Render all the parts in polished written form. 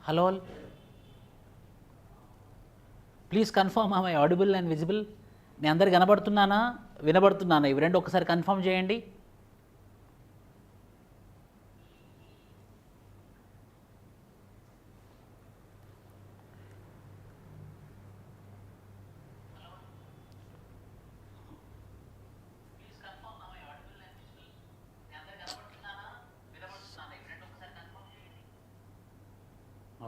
Hello all. Please confirm am I audible and visible? నేను అందరు కనబడుతున్నానా వినబడుతున్నానా ఇవి రెండు ఒకసారి కన్ఫర్మ్ చేయండి.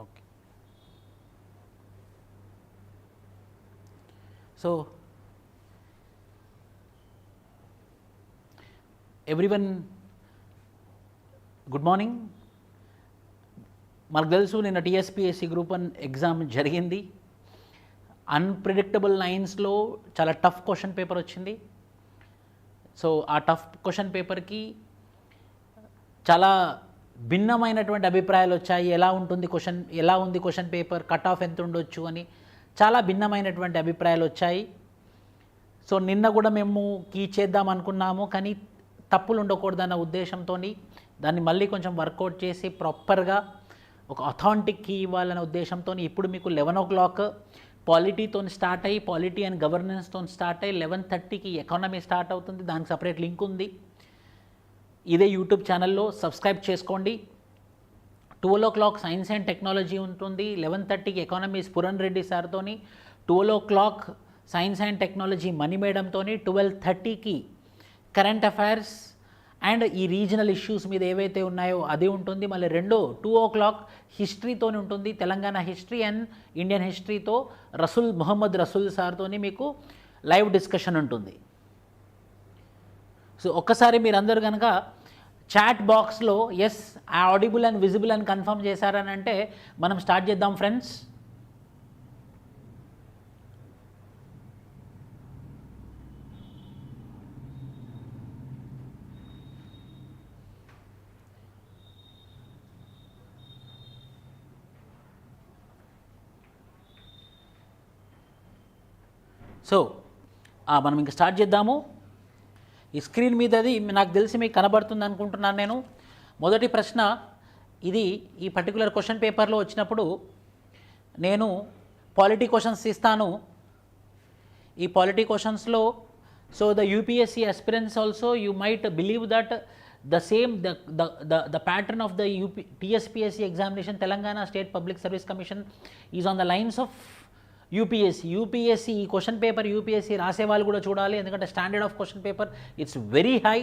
Okay. So everyone good morning. మనకు తెలుసు నిన్న టీఎస్పీఎస్సీ గ్రూప్ 1 ఎగ్జామ్ జరిగింది. అన్ప్రిడిక్టబుల్ లైన్స్లో చాలా టఫ్ క్వశ్చన్ పేపర్ వచ్చింది. సో ఆ టఫ్ క్వశ్చన్ పేపర్కి చాలా భిన్నమైనటువంటి అభిప్రాయాలు వచ్చాయి. ఎలా ఉంది క్వశ్చన్ పేపర్, కట్ ఆఫ్ ఎంత ఉండొచ్చు అని చాలా భిన్నమైనటువంటి అభిప్రాయాలు వచ్చాయి. సో నిన్న కూడా మేము కీ చేద్దాం అనుకున్నాము, కానీ తప్పులు ఉండకూడదన్న ఉద్దేశంతో దాన్ని మళ్ళీ కొంచెం వర్కౌట్ చేసి ప్రాపర్గా ఒక అథాంటిక్ కీ ఇవ్వాలనే ఉద్దేశంతో ఇప్పుడు మీకు 11 o'clock పాలిటీతో స్టార్ట్ అయ్యి, పాలిటీ అండ్ గవర్నెన్స్తో స్టార్ట్ అయ్యి 11:30కి ఎకానమీ స్టార్ట్ అవుతుంది. దానికి సపరేట్ లింక్ ఉంది. ఇదే యూట్యూబ్ ఛానల్లో సబ్స్క్రైబ్ చేసుకోండి. 12 o'clock సైన్స్ అండ్ టెక్నాలజీ ఉంటుంది. 11:30కి ఎకానమీ స్ఫురన్ రెడ్డి సార్తోని, 12 o'clock science and technology Mani మేడంతో, 12:30కి కరెంట్ అఫైర్స్ అండ్ ఈ రీజనల్ ఇష్యూస్ మీద ఏవైతే ఉన్నాయో అది ఉంటుంది. మళ్ళీ 2 o'clock హిస్టరీతో ఉంటుంది. తెలంగాణ హిస్టరీ అండ్ ఇండియన్ హిస్టరీతో మొహమ్మద్ రసూల్ సార్తో మీకు లైవ్ డిస్కషన్ ఉంటుంది. సో ఒక్కసారి మీరందరూ కనుక చాట్ బాక్స్లో ఎస్ ఆడిబుల్ అండ్ విజిబుల్ అని కన్ఫర్మ్ చేశారని అంటే మనం స్టార్ట్ చేద్దాం ఫ్రెండ్స్. సో మనం ఇంకా స్టార్ట్ చేద్దాము. ఈ స్క్రీన్ మీద అది నాకు తెలిసి మీకు కనబడుతుంది అనుకుంటున్నాను నేను. మొదటి ప్రశ్న ఇది. ఈ పర్టికులర్ క్వశ్చన్ పేపర్లో వచ్చినప్పుడు నేను పాలిటీ క్వశ్చన్స్ ఇస్తాను. ఈ పాలిటీ క్వశ్చన్స్లో so the UPSC aspirants also you might believe that the pattern of the TSPSC examination, Telangana State Public Service Commission, is on the lines of UPSC ఈ question paper UPSC రాసే వాళ్ళు కూడా చూడాలి, ఎందుకంటే standard of question paper it's very high.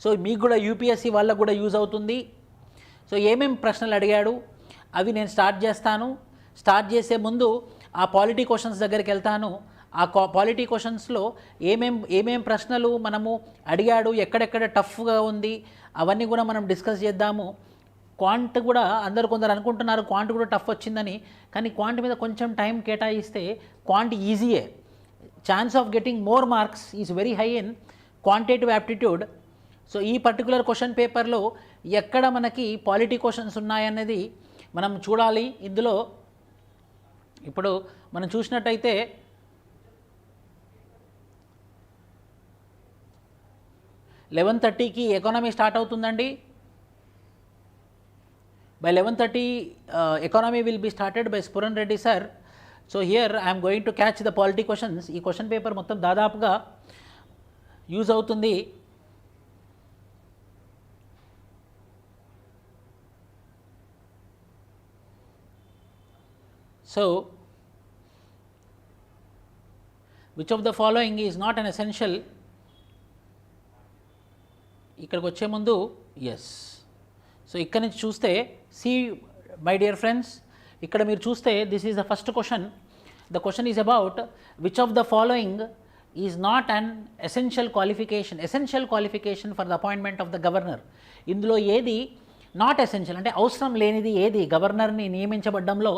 So మీకు కూడా UPSC వాళ్ళకు కూడా యూజ్ అవుతుంది. సో ఏమేం ప్రశ్నలు అడిగాడు అవి నేను స్టార్ట్ చేస్తాను. స్టార్ట్ చేసే ముందు ఆ పాలిటీ క్వశ్చన్స్ దగ్గరికి వెళ్తాను. ఆ పాలిటీ క్వశ్చన్స్లో ఏమేం ప్రశ్నలు మనము అడిగాడు, ఎక్కడెక్కడ టఫ్గా ఉంది అవన్నీ కూడా మనం డిస్కస్ చేద్దాము. క్వాంట్ కూడా కొందరు అనుకుంటున్నారు క్వాంట్ కూడా టఫ్ వచ్చిందని, కానీ క్వాంట్ మీద కొంచెం టైం కేటాయిస్తే క్వాంట్ ఈజీయే. Chance of getting more marks is very high in quantitative aptitude. So ఈ పర్టికులర్ క్వశ్చన్ పేపర్లో ఎక్కడ మనకి పాలిటీ క్వశ్చన్స్ ఉన్నాయన్నది మనం చూడాలి. ఇందులో ఇప్పుడు మనం చూసినట్టయితే (11:30కి ఎకానమీ స్టార్ట్ అవుతుందండి. By 11:30 economy will be started by Spuran Reddy sir. So here I am going to catch the polity questions. ఈ క్వశ్చన్ పేపర్ మొత్తం దాదాపుగా యూజ్ అవుతుంది. So which of the following is not an essential? ఇక్కడికి వచ్చే ముందు yes. So ఇక్కడ నుంచి చూస్తే సి మై డియర్ ఫ్రెండ్స్, ఇక్కడ మీరు చూస్తే this is the first question. The question is about which of the following is not an essential qualification for the appointment of the governor. ఇందులో ఏది నాట్ ఎసెన్షియల్ అంటే అవసరం లేనిది ఏది గవర్నర్ని నియమించబడ్డంలో?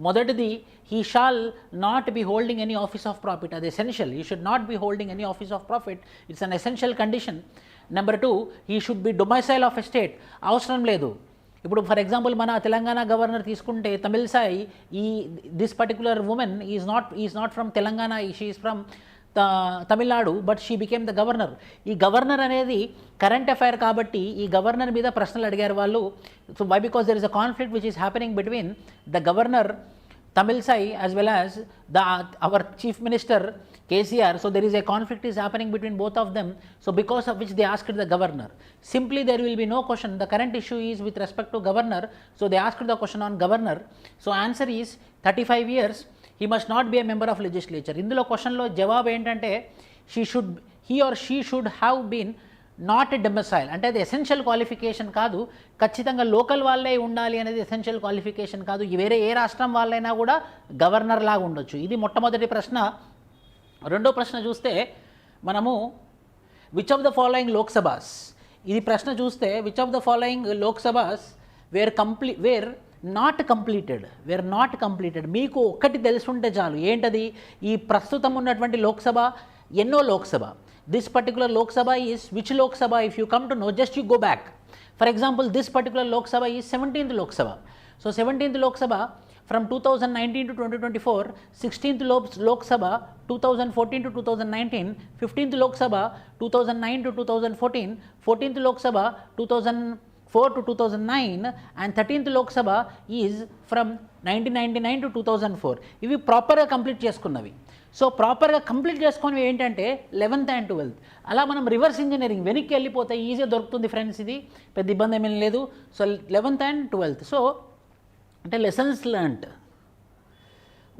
మొదటిది he shall not be holding any office of profit. అది essential. He should not be holding any office of profit. It's an essential condition. Number 2, he should be domicile of estate. అవసరం లేదు. ఇప్పుడు ఫర్ ఎగ్జాంపుల్ మన Telangana governor తీసుకుంటే Tamilisai, this particular women is not from Telangana, she is from Tamil Nadu, but she became the governor. ఈ governor అనేది current affair కాబట్టి ఈ governor మీద ప్రశ్నలు అడిగారు వాళ్ళు. So why? Because there is a conflict which is happening between the governor Tamilsai as well as our chief minister KCR. So there is a conflict is happening between both of them. So because of which they asked the governor. Simply there will be no question. The current issue is with respect to governor. So they asked the question on governor. So answer is 35 years. He must not be a member of legislature. Indulo question lo jawab entante he or she should have been not a domicile. అంటే అది essential qualification కాదు. ఖచ్చితంగా local వాళ్ళే ఉండాలి అనేది essential qualification కాదు. వేరే ఏ రాష్ట్రం వాళ్ళైనా కూడా గవర్నర్ లాగా ఉండొచ్చు. ఇది మొట్టమొదటి ప్రశ్న. రెండో ప్రశ్న చూస్తే మనము which of the following Lok Sabhas, ఇది ప్రశ్న చూస్తే which of the following Lok Sabhas were not completed. మీకు ఒక్కటి తెలుసుంటే చాలు. ఏంటది? ఈ ప్రస్తుతం ఉన్నటువంటి లోక్సభ ఎన్నో Lok Sabha. This particular Lok Sabha is which Lok Sabha? If you come to know, just you go back. For example, this particular Lok Sabha is 17th Lok Sabha. So 17th Lok Sabha from 2019 to 2024, 16th Lok Sabha 2014 to 2019, 15th Lok Sabha 2009 to 2014, 14th Lok Sabha 2004 to 2009, and 13th Lok Sabha is from 1999 to 2004. ఇవి ప్రాపర్గా complete చేసుకున్నవి. So ప్రాపర్గా complete చేసుకునేవి ఏంటంటే 11th and 12th. అలా మనం reverse engineering వెనక్కి వెళ్ళిపోతే ఈజీగా దొరుకుతుంది ఫ్రెండ్స్. ఇది పెద్ద ఇబ్బంది ఏమీ లేదు. So 11th and 12th. So అంటే lessons learned.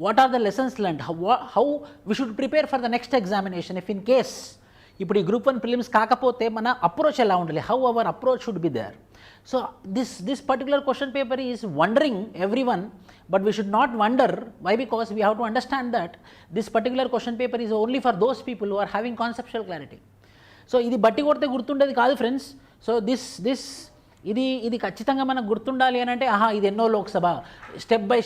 What are the lessons learned? How we should prepare for the next examination if in case ఇప్పుడు ఈ గ్రూప్ 1 ప్రిలిమ్స్ కాకపోతే మన అప్రోచ్ ఎలా ఉండాలి? How our approach should be there. So this particular question paper is wondering everyone, but we should not wonder. Why? Because we have to understand that this particular question paper is only for those people who are having conceptual clarity. So ఇది బట్టి కొడితే గుర్తుండేది కాదు friends. So ఇది ఖచ్చితంగా మనకు గుర్తుండాలి అని అంటే ఇది ఎన్నో లోక్సభ, స్టెప్ బై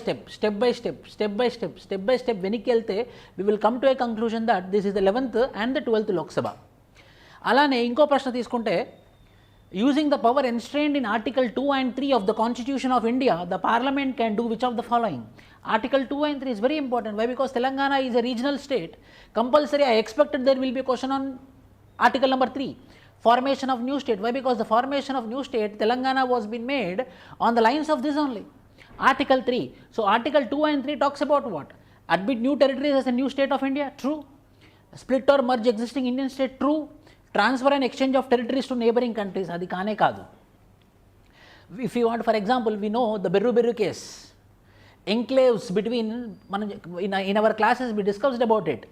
స్టెప్ వెనక్కి వెళ్తే we will come to a conclusion that this is the 11th and the 12th Lok Sabha. అలానే ఇంకో ప్రశ్న తీసుకుంటే, using the power enshrined in Article 2 and 3 of the Constitution of India, the Parliament can do which of the following? Article 2 and 3 is very important. Why? Because Telangana is a regional state. Compulsory, I expected there will be a question on Article number 3, formation of new state. Why? Because the formation of new state, Telangana was being made on the lines of this only. Article 3. So Article 2 and 3 talks about what? Admit new territories as a new state of India. True. Split or merge existing Indian state. True. Transfer and exchange of territories to neighboring countries, అది కానే కాదు. If you want, for example, we know the Berru case, enclaves between, in our classes we discussed about it.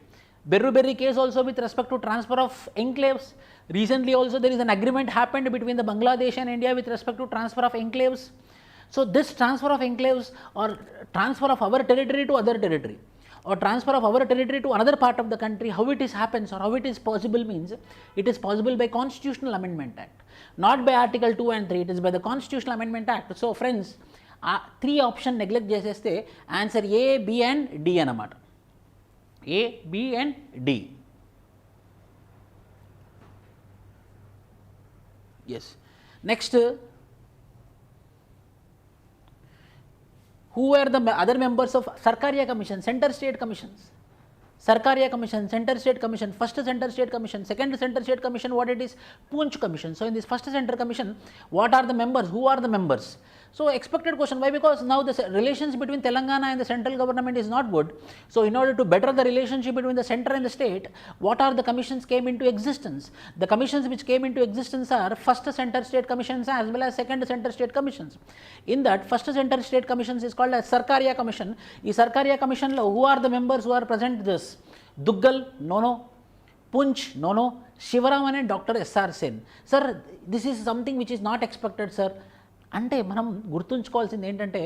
Berru case also with respect to transfer of enclaves. Recently also there is an agreement happened between the Bangladesh and India with respect to transfer of enclaves. So this transfer of enclaves or transfer of our territory to other territory, or transfer of our territory to another part of the country, how it is happens or how it is possible means it is possible by Constitutional Amendment Act, not by Article 2 and 3. It is by the Constitutional Amendment Act. So friends, 3 option neglect చేసేస్తే answer A, B and D అన్నమాట. A, B and D. Yes. Next, who were the other members of Sarkaria Commission, Center State Commissions? Sarkaria Commission, Center State Commission, First Center State Commission, Second Center State Commission, what it is? Poonch Commission. So in this First Center Commission, what are the members? Who are the members? So expected question. Why? Because now the relations between Telangana and the central government is not good. So in order to better the relationship between the center and the state, what are the commissions came into existence? The commissions which came into existence are First Center State Commissions as well as Second Center State Commissions. In that First Center State Commissions is called as Sarkaria Commission. Ee Sarkaria Commission lo who are the members who are present? This Duggal, no. Punch, no. Shivaraman and Dr. S.R. Sen. Sir, this is something which is not expected, sir. అంటే మనం గుర్తుంచుకోవాల్సింది ఏంటంటే,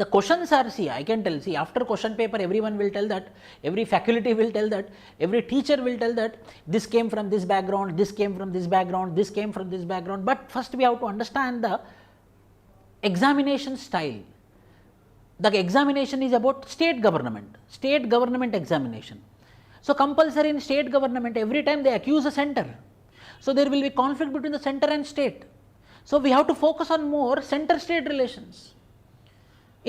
the questions are, I can tell, after question paper everyone will tell that, every faculty will tell that, every teacher will tell that this came from this background, this came from this background, this came from this background. But first we have to understand the examination style. The examination is about state government examination. So compulsory in state government, every time they accuse a center, so there will be conflict between the center and state. So we have to focus on more center-state relations.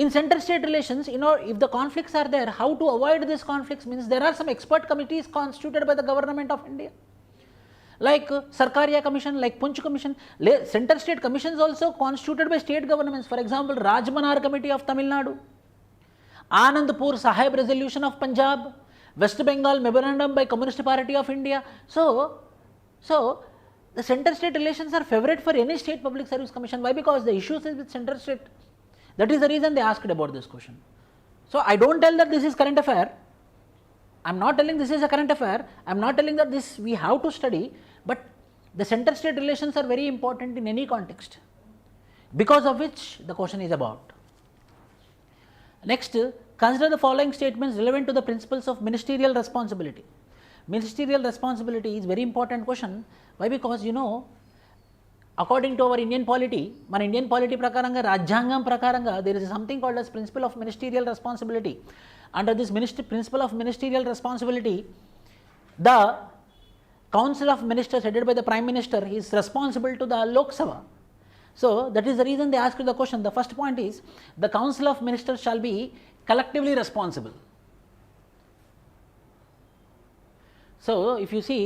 In center-state relations, if the conflicts are there, how to avoid these conflicts means there are some expert committees constituted by the government of India, like Sarkaria Commission, like Punch Commission. Center-state commissions also constituted by state governments. For example, Rajmanar Committee of Tamil Nadu, Anandpur Sahib Resolution of Punjab, West Bengal Memorandum by Communist Party of India. So the center-state relations are favorite for any state public service commission. Why? Because the issues is with center-state. That is the reason they asked about this question. So I don't tell that this is current affair. I'm not telling this is a current affair. I'm not telling that this we have to study, but the center-state relations are very important in any context, because of which the question is about. Next, consider the following statements relevant to the principles of ministerial responsibility. Ministerial responsibility is very important question. Why? Because according to our Indian polity, మన Indian polity ప్రకారంగా, రాజ్యాంగం ప్రకారంగా, there is something called as principle of ministerial responsibility. Under this principle of ministerial responsibility, the council of ministers headed by the prime minister is responsible to the Lok Sabha. So that is the reason they asked the question. The first point is the council of ministers shall be collectively responsible. So if you see,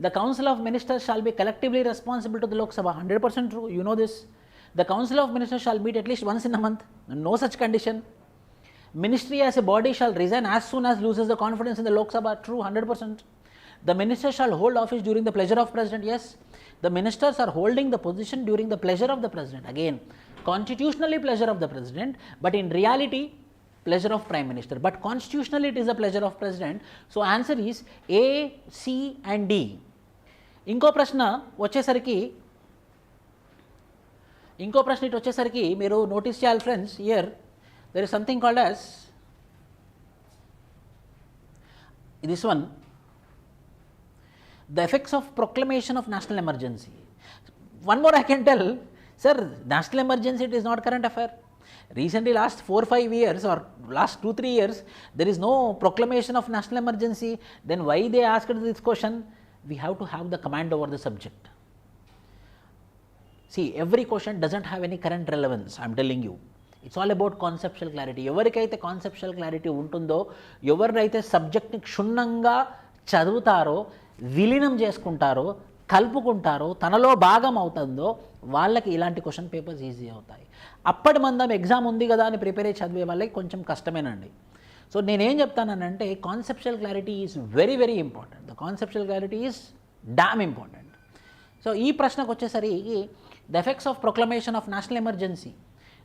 the council of ministers shall be collectively responsible to the Lok Sabha. 100% true. You know this. The council of ministers shall meet at least once in a month. No such condition. Ministry as a body shall resign as soon as loses the confidence in the Lok Sabha. True. 100%. The minister shall hold office during the pleasure of president. Yes. The ministers are holding the position during the pleasure of the president. Again, constitutionally pleasure of the president, but in reality pleasure of prime minister. But constitutionally it is a pleasure of president. So answer is A, C and D. ఇంకో ప్రశ్న ఇటు వచ్చేసరికి మీరు notice చేయాలి friends. Here there is something called as this one, the effects of proclamation of national emergency. One more I can tell, sir, national emergency, it is not current affair. Recently, last 4-5 years or last 2-3 years, there is no proclamation of national emergency. Then why they asked this question? We have to have the command over the subject. See, every question doesn't have any current relevance, I am telling you. It's all about conceptual clarity. ఎవరికైతే conceptual clarity ఉంటుందో, ఎవరైతే సబ్జెక్ట్ని క్షుణ్ణంగా చదువుతారో, విలీనం చేసుకుంటారో, కలుపుకుంటారో, తనలో భాగం అవుతుందో, వాళ్ళకి ఇలాంటి క్వశ్చన్ పేపర్స్ ఈజీ అవుతాయి. అప్పటి మందం ఎగ్జామ్ ఉంది కదా అని ప్రిపేర్ అయ్యి చదివే వాళ్ళకి కొంచెం కష్టమేనండి. సో నేనేం చెప్తానంటే conceptual clarity is very very important. The conceptual clarity is damn important. So ఈ ప్రశ్నకు వచ్చేసరికి the effects of proclamation of national emergency,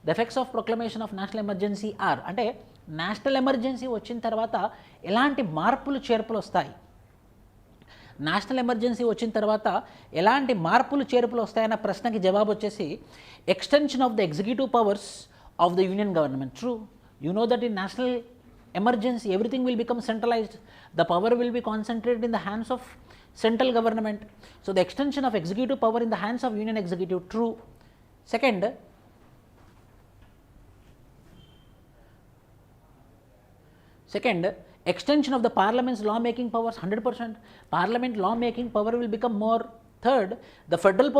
the effects of proclamation of national emergency are, అంటే నేషనల్ ఎమర్జెన్సీ వచ్చిన తర్వాత ఎలాంటి మార్పులు చేర్పులు వస్తాయి, నేషనల్ ఎమర్జెన్సీ వచ్చిన తర్వాత ఎలాంటి మార్పులు చేర్పులు వస్తాయన్న ప్రశ్నకి జవాబు వచ్చేసి extension of the executive powers of the union government. True. You know that in national emergency everything will become centralized, the power will be concentrated in the hands of central government. So the extension of executive power in the hands of union executive. True. Second, extension of the parliament's law making powers. 100%. Parliament law making power will become more. Third, the federal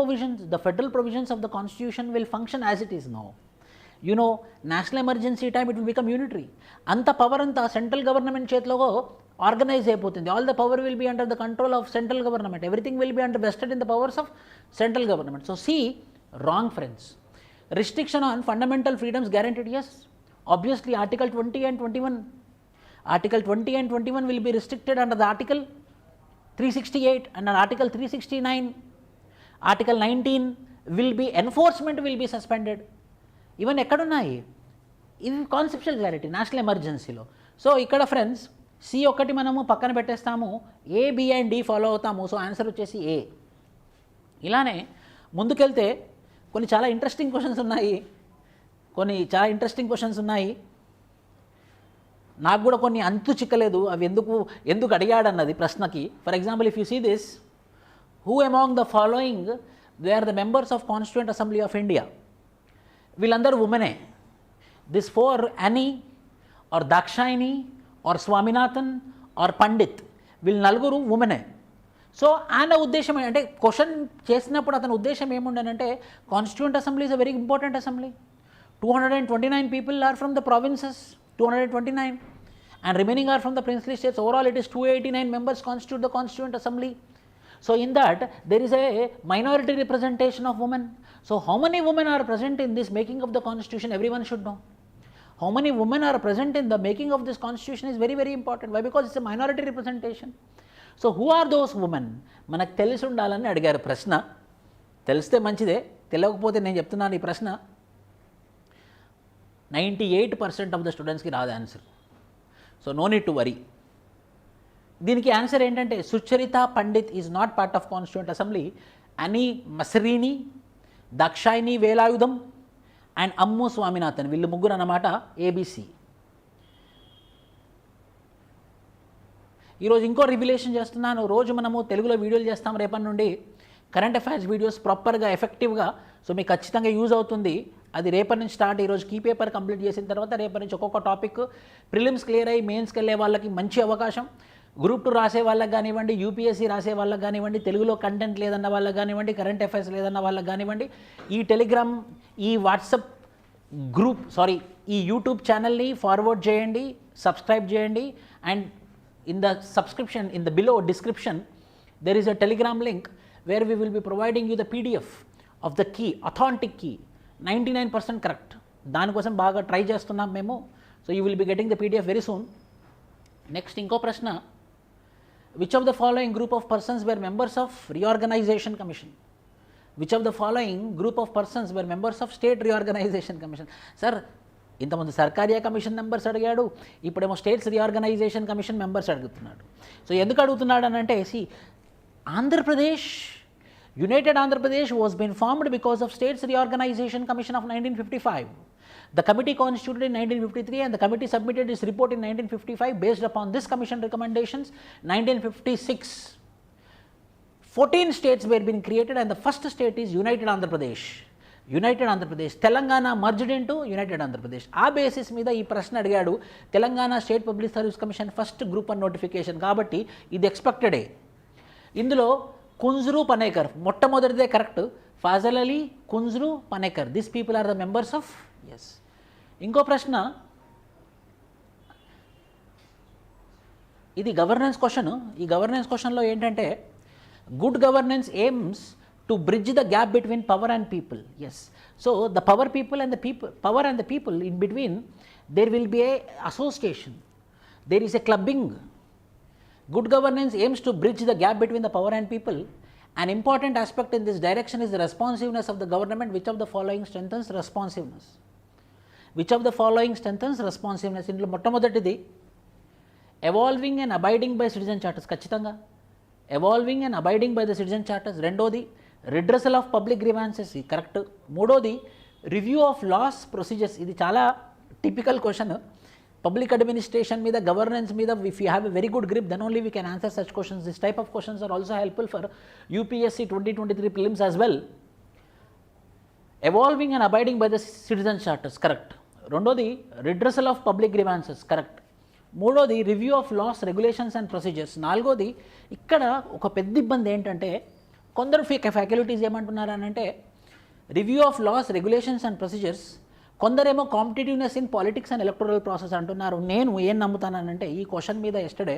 provisions of the constitution will function as it is now. You know, national emergency time it will become unitary. Anta power anta central government చేతిలో organise అయిపోతుంది. All the power will be under the control of central government. Everything will be under vested in the powers of central government. So C, wrong friends. Restriction on fundamental freedoms guaranteed. Yes. Obviously Article 20 and 21. Article 20 and 21 will be restricted under the Article 368 and under Article 369. Article 19 will be enforcement will be suspended. ఇవన్నీ ఎక్కడున్నాయి? ఇవి conceptual clarity national ఎమర్జెన్సీలో. So ఇక్కడ friends C ఒకటి మనము పక్కన పెట్టేస్తాము, ఏ, B and D follow అవుతాము. So answer వచ్చేసి ఏ. ఇలానే ముందుకెళ్తే కొన్ని చాలా ఇంట్రెస్టింగ్ క్వశ్చన్స్ ఉన్నాయి. నాకు కూడా కొన్ని అంతు చిక్కలేదు, అవి ఎందుకు అడిగాడన్నది ప్రశ్నకి. For example, if you see this, who among the following they are the members of constituent assembly of India? వీళ్ళందరూ ఉమెనే. This four Annie are Dakshayani are Swaminathan are Pandit, వీళ్ళు నలుగురు ఉమెనే. సో ఆయన ఉద్దేశం అంటే క్వశ్చన్ చేసినప్పుడు అతని ఉద్దేశం ఏముండనంటే constituent assembly is a very important assembly. 229 people are from the provinces, 229, and remaining are from the princely states. Overall it is 289 members constitute the Constituent Assembly. So in that there is a minority representation of women. So how many women are present in this making of the constitution? Everyone should know. How many women are present in the making of this constitution is very, very important. Why? Because it's a minority representation. So who are those women? మనకు తెలిసి ఉండాలని అడిగారు ప్రశ్న. తెలిస్తే మంచిదే, తెలియకపోతే నేను చెప్తున్నాను ఈ ప్రశ్న 98% ఆఫ్ ద స్టూడెంట్స్కి రాదు answer. So no need to worry. దీనికి ఆన్సర్ ఏంటంటే Sucharita Pandit is not part of constituent assembly. Annie Mascarene, Dakshayani Velayudham and Ammu Swaminathan, వీళ్ళు ముగ్గురు అన్నమాట ఏబీసీ. ఈరోజు ఇంకో రివిలేషన్ చేస్తున్నాను. రోజు మనము తెలుగులో వీడియోలు చేస్తాం రేపటి నుండి, కరెంట్ అఫైర్స్ వీడియోస్ ప్రాపర్గా ఎఫెక్టివ్గా. సో మీకు ఖచ్చితంగా యూజ్ అవుతుంది. అది రేపటి నుంచి స్టార్ట్. ఈరోజు కీ పేపర్ కంప్లీట్ చేసిన తర్వాత రేపటి నుంచి ఒక్కొక్క టాపిక్. ప్రిలిమ్స్ క్లియర్ అయ్యి మెయిన్స్కి వెళ్ళే వాళ్ళకి మంచి అవకాశం. గ్రూప్ 2 రాసే వాళ్ళకి కానివ్వండి, యూపీఎస్సీ రాసే వాళ్ళకి కానివ్వండి, తెలుగులో కంటెంట్ లేదన్న వాళ్ళకి కానివ్వండి, కరెంట్ అఫైర్స్ లేదన్న వాళ్ళకి కానివ్వండి, ఈ టెలిగ్రామ్, ఈ వాట్సాప్ గ్రూప్, ఈ యూట్యూబ్ ఛానల్ని ఫార్వర్డ్ చేయండి, సబ్స్క్రైబ్ చేయండి. And in the subscription, in the below description, there is a telegram link where we will be providing you the PDF of the key, authentic key, 99% correct. దానికోసం బాగా try చేస్తున్నాం మేము. So you will be getting the PDF very soon. Next ఇంకో ప్రశ్న, which of the following group of persons were members of reorganisation commission? Which of the following group of persons were members of state reorganisation commission? Sir ఇంతకుముందు Sarkaria commission members అడిగాడు, ఇప్పుడేమో states reorganisation commission members అడుగుతున్నాడు. So ఎందుకు అడుగుతున్నాడు అని అంటే, Andhra Pradesh, united Andhra Pradesh was been formed because of states reorganisation commission of 1955. The committee constituted in 1953 and the committee submitted its report in 1955 based upon this commission recommendations. 1956, 14 states were being created and the first state is United Andhra Pradesh. United Andhra Pradesh, Telangana merged into united Andhra Pradesh. ఆ basis మీద ఈ ప్రశ్న అడిగాడు. Telangana state public service commission first group 1 notification కాబట్టి ఇది ఎక్స్పెక్టెడే. ఇందులో కుంజ్రు పనేకర్ మొట్టమొదటిదే correct. Fazal Ali, Kunzru, Panikkar, this people are the members of. Yes. ఇంకో ప్రశ్న, ఇది గవర్నెన్స్ క్వశ్చన్. ఈ గవర్నెన్స్ క్వశ్చన్లో ఏంటంటే, good governance aims to bridge the gap between power and people. Yes. So the power and the people in between, there will be a association. There is a clubbing. Good governance aims to bridge the gap between the power and people. An important aspect in this direction is the responsiveness of the government. Which of the following strengthens responsiveness? Which of the following strengthens responsiveness? ఇందులో మొట్టమొదటిది evolving and abiding by citizen charters. ఖచ్చితంగా evolving and abiding by the citizen charters. రెండోది redressal of public grievances, correct. మూడోది review of laws procedures. ఇది చాలా typical question. Public administration మీద, governance మీద if you have a very good grip, then only we can answer such questions. This type of questions are also helpful for UPSC 2023 prelims as well. Evolving and abiding by the citizen charters, correct. రెండోది redressal of public grievances, correct. మూడోది review of laws, regulations and procedures. నాలుగోది, ఇక్కడ ఒక పెద్ద ఇబ్బంది ఏంటంటే, కొందరు faculties ఏమంటున్నారు అని అంటే, review of laws, regulations and procedures, కొందరేమో competitiveness in politics and electoral process అంటున్నారు. నేను ఏం నమ్ముతానంటే, ఈ క్వశ్చన్ మీద yesterday,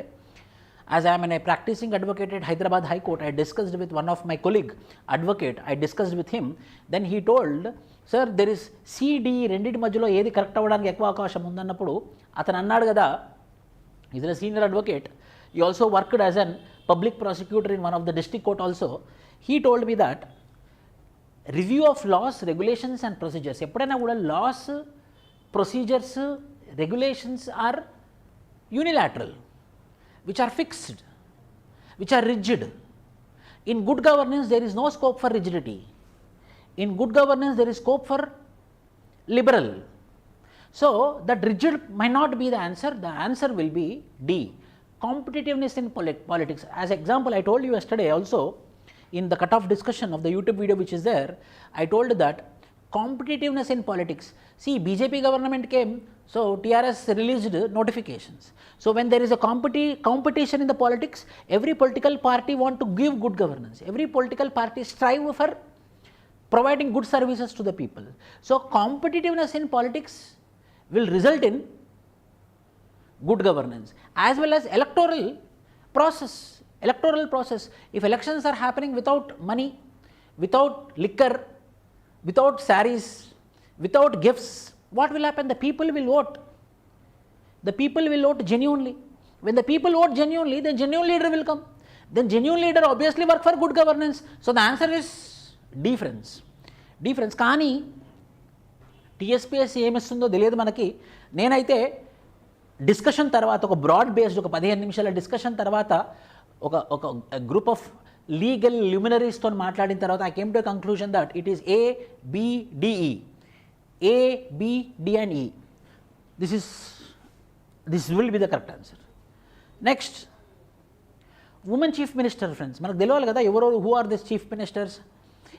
as I'm an practising advocate at Hyderabad high court, I discussed with one of my colleague advocate, I discussed with him. Then he told, sir there is C D, రెండింటి మధ్యలో ఏది correct అవ్వడానికి ఎక్కువ అవకాశం ఉందన్నప్పుడు అతను అన్నాడు కదా, is a senior advocate, he also worked as an public prosecutor in one of the district court also. He told me that review of laws, regulations and procedures, ఎప్పుడైనా కూడా laws, procedures, regulations are unilateral, which are fixed, which are rigid. In good governance there is no scope for rigidity. In good governance there is scope for liberal. So that rigid might not be the answer. The answer will be D, competitiveness in politics. As example, I told you yesterday also in the cutoff discussion of the YouTube video which is there, I told that competitiveness in politics. See, BJP government came, so TRS released notifications. So when there is a competition in the politics, every political party want to give good governance. Every political party strive for providing good services to the people. So, competitiveness in politics will result in good governance, as well as electoral process. If elections are happening without money, without liquor, without saris, without gifts, what will happen? The people will vote. The people will vote genuinely. When the people vote genuinely, then genuine leader will come. Then genuine leader obviously work for good governance. So the answer is difference. కానీ TSPSC ఏమిస్తుందో తెలియదు మనకి. నేనైతే discussion తర్వాత ఒక broad based ఒక 15 నిమిషాల discussion తర్వాత ఒక గ్రూప్ ఆఫ్ లీగల్ ల్యూమినరీస్తో మాట్లాడిన తర్వాత I came to conclusion that it is ABDE. A, B, D and E. This will be the correct answer. Next, women chief minister, friends. మనకు తెలియాలి కదా ఎవరు, who are these chief ministers?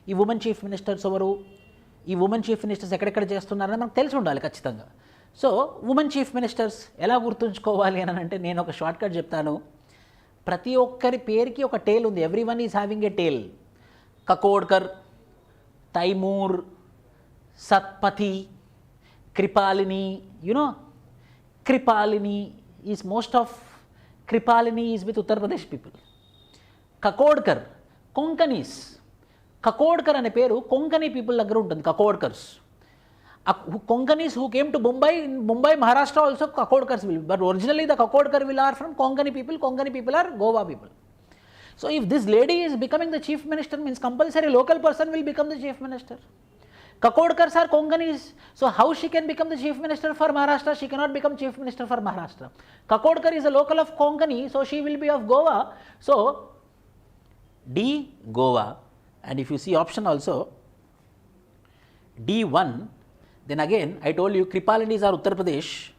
ఈ women chief ministers ఎవరు, ఈ women chief ministers ఎక్కడెక్కడ చేస్తున్నారని మనకు తెలిసి ఉండాలి ఖచ్చితంగా. సో ఉమెన్ చీఫ్ మినిస్టర్స్ ఎలా గుర్తుంచుకోవాలి అని అంటే నేను ఒక షార్ట్ కట్ చెప్తాను. ప్రతి ఒక్కరి పేరుకి ఒక టేల్ ఉంది. Every one is having a tale. Kakodkar, Taimur, Satpathy, Kripalani. Kripalini is Kripalini is with Uttar Pradesh people. Kakodkar, Konkanis. Kakodkar ane peru Konkani people దగ్గర ఉంటుంది. Kakodkars. Konkanis who came to Mumbai, in Mumbai, Maharashtra also Kakodkars will be. But originally the Kakodkar will are from Konkani people. Konkani people are Goa people. So if this lady is becoming the chief minister, means compulsory local person will become the chief minister. Kakodkars are Konkanis. So how she can become the chief minister for Maharashtra? She cannot become chief minister for Maharashtra. Kakodkar is a local of Konkani, so she will be of Goa. So D, Goa. And if you see option also D1, then again I told you Kripalinis are Uttar Pradesh.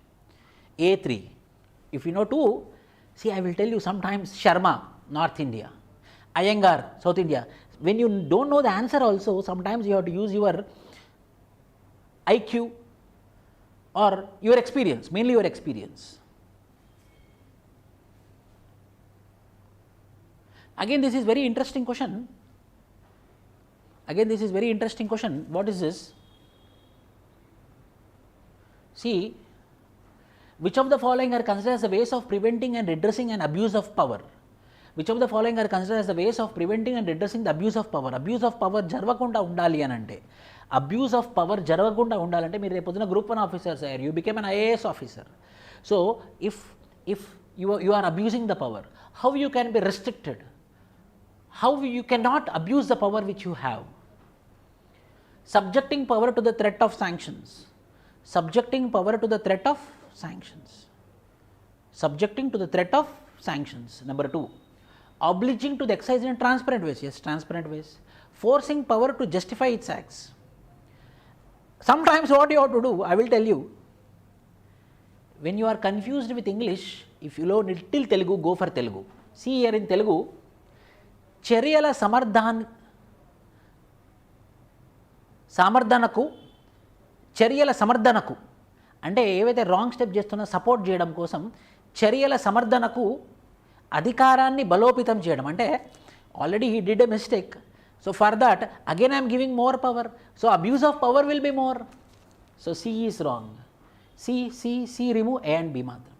A3. If you know 2, see I will tell you sometimes Sharma, North India, Iyengar, South India. When you don't know the answer also, sometimes you have to use your IQ or your experience, mainly your experience. Again this is very interesting question. What is this? See, which of the following are considered as the ways of preventing and redressing an abuse of power? Which of the following are considered as the ways of preventing and redressing the abuse of power? Abuse of power జరగకుండా ఉండాలి అని అంటే, abuse of power జరగకుండా ఉండాలంటే మీరు రేపు పొద్దున group 1 officers అయ్యారు, you became an IAS officer. So if you are abusing the power, how you can be restricted? How you cannot abuse the power which you have? Subjecting power to the threat of sanctions. Subjecting power to the threat of sanctions. Subjecting to the threat of sanctions. Number 2, obliging to the exercise in transparent ways. Yes, transparent ways. Forcing power to justify its acts. Sometimes what you have to do, I will tell you, when you are confused with English, if you know little Telugu, go for Telugu. See here in Telugu, చర్యల సమర్థనకు అంటే ఏవైతే wrong step చేస్తున్నా support చేయడం కోసం చర్యల సమర్థనకు అధికారాన్ని బలోపేతం చేయడం. అంటే already he did a mistake, so for that again I'm giving more power, so abuse of power will be more. So C is wrong. C remove A and B మాత్రం.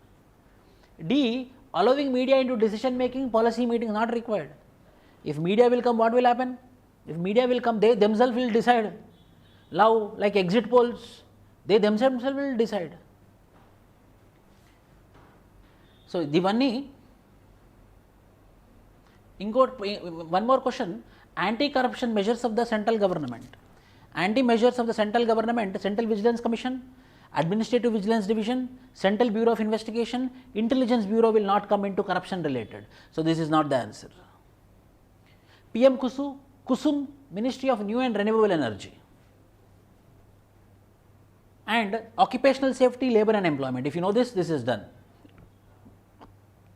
D, allowing media into decision making, policy meeting not required. If media will come, what will happen? If media will come, they themselves will decide. Now, like exit polls, they themselves will decide. So, one more question, anti-corruption measures of the central government. Anti-measures of the central government, Central Vigilance Commission, Administrative Vigilance Division, Central Bureau of Investigation, Intelligence Bureau will not come into corruption related. So, this is not the answer. PM Kusum, Ministry of New and Renewable Energy. And Occupational Safety, Labour and Employment. If you know this, this is done.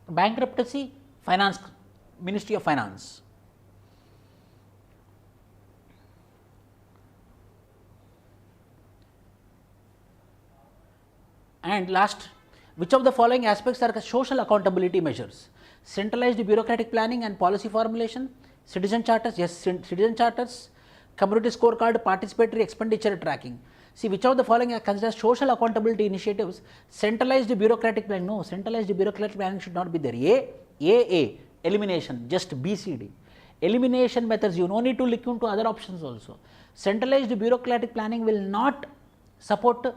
Bankruptcy, Finance, Ministry of Finance. And last, which of the following aspects are social accountability measures? Centralized bureaucratic planning and policy formulation, citizen charters, yes, citizen charters, community scorecard, participatory expenditure tracking. See, which of the following are considered social accountability initiatives? Centralized bureaucratic planning. No, centralized bureaucratic planning should not be there. A, elimination, just BCD. Elimination methods, you no need to look into other options also. Centralized bureaucratic planning will not support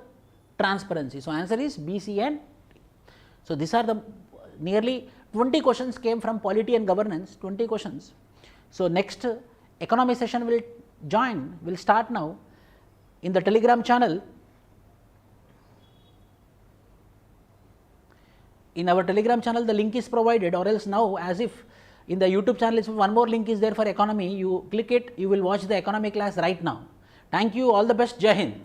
transparency. So, answer is B, C and D. So, these are the nearly 20 questions came from polity and governance, 20 questions. So, next economy session will start now in the Telegram channel. In our Telegram channel, the link is provided, or else now, as if in the YouTube channel, if one more link is there for economy, you click it, you will watch the economy class right now. Thank you, all the best, Jai Hind.